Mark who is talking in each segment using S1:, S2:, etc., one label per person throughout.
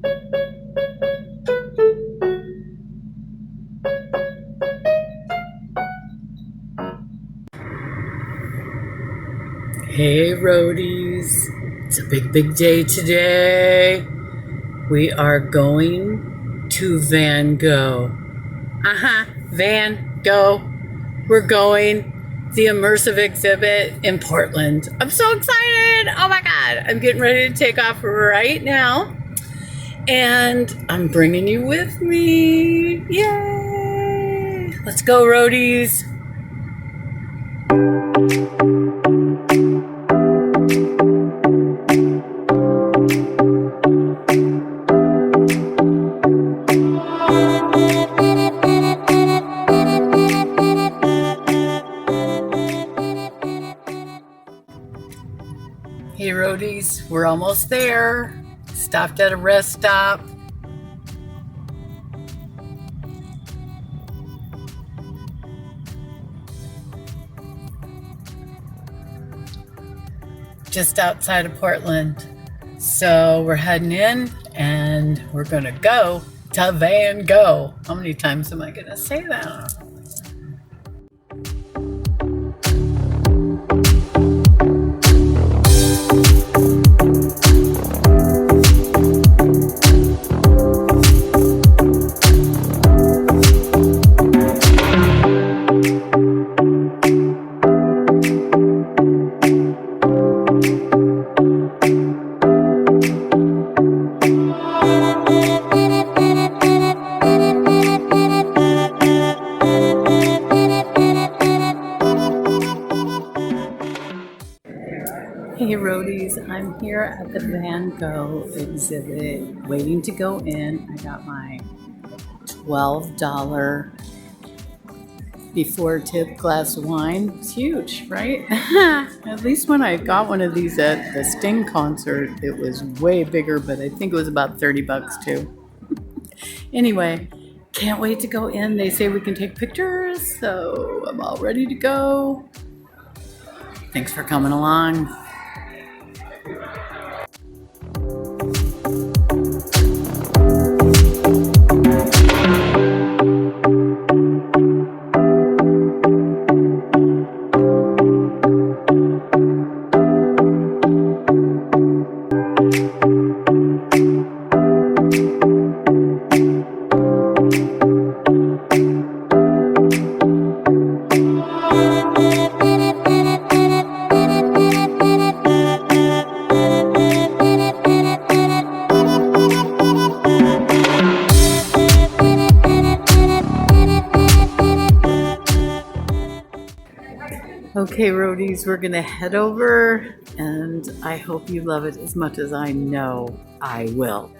S1: Hey roadies, it's a big day today. We are going to Van Gogh. Van Gogh. We're going the immersive exhibit in Portland. I'm so excited. Oh my God. I'm getting ready to take off right now. And I'm bringing you with me. Yay. Let's go roadies. Hey roadies, we're almost there. Stopped at a rest stop. Just outside of Portland. So we're heading in and we're gonna go to Van Gogh. How many times am I gonna say that? Hey roadies, I'm here at the Van Gogh exhibit waiting to go in. I got my $12 before tip glass of wine. It's huge, right? At least when I got one of these at the Sting concert, it was way bigger, but I think it was about $30 too. Anyway, can't wait to go in. They say we can take pictures, so I'm all ready to go. Thanks for coming along. Okay, roadies, we're gonna head over, and I hope you love it as much as I know I will.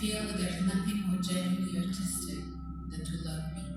S2: feel that there's nothing more genuinely artistic than to love people.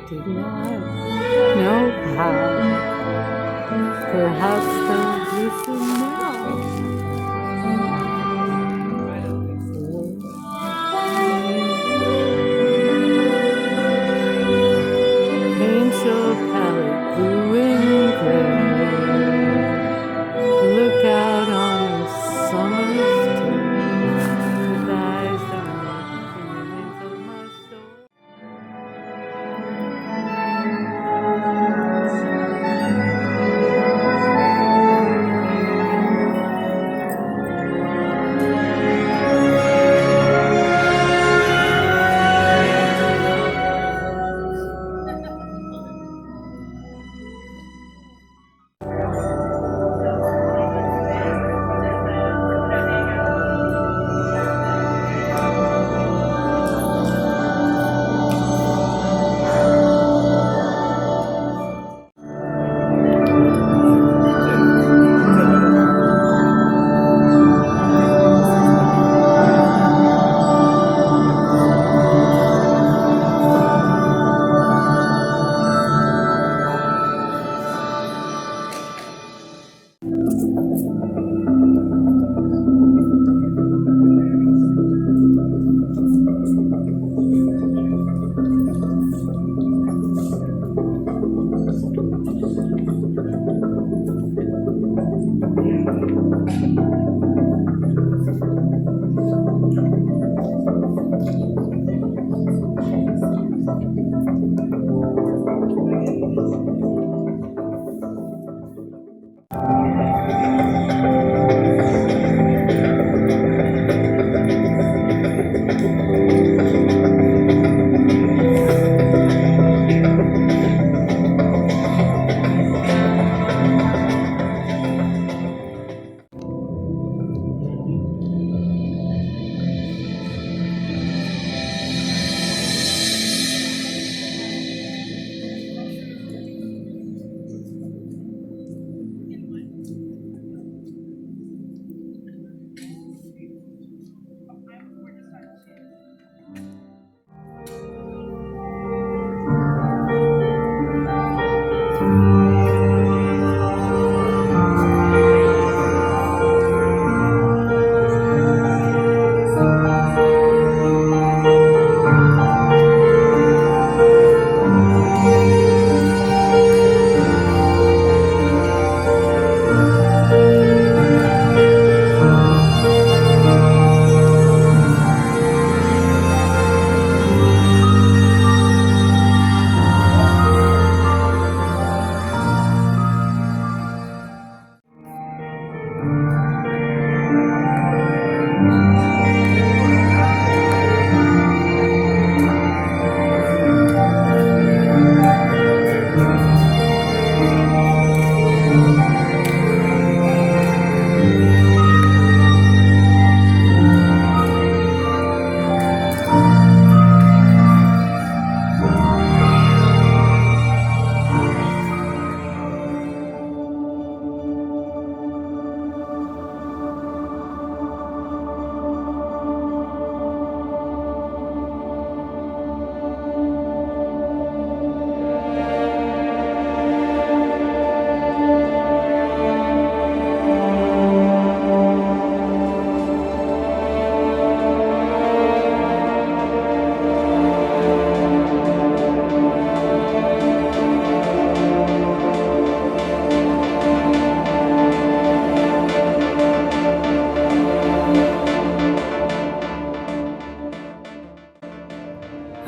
S1: Did not know how. Perhaps they'll listen now. Paints your palette blue and gray. Look out on a summer's day with eyes that make feelings of my soul.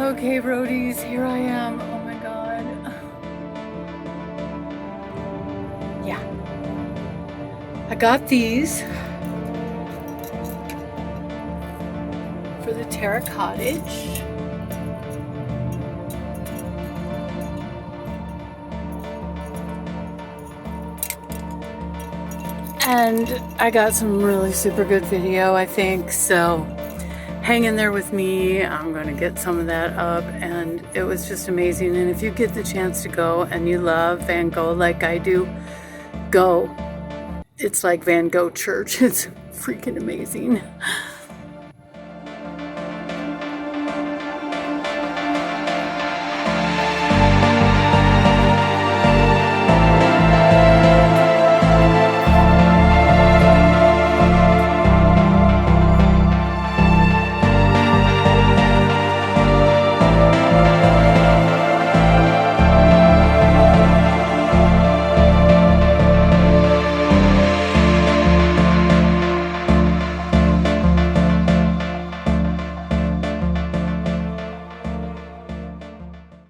S1: Okay, roadies, here I am. Oh my god. Yeah. I got these for the Terra Cottage. And I got some really super good video, I think, so hang in there with me. I'm going to get some of that up, and it was just amazing. And if you get the chance to go and you love Van Gogh like I do, go. It's like Van Gogh Church. It's freaking amazing.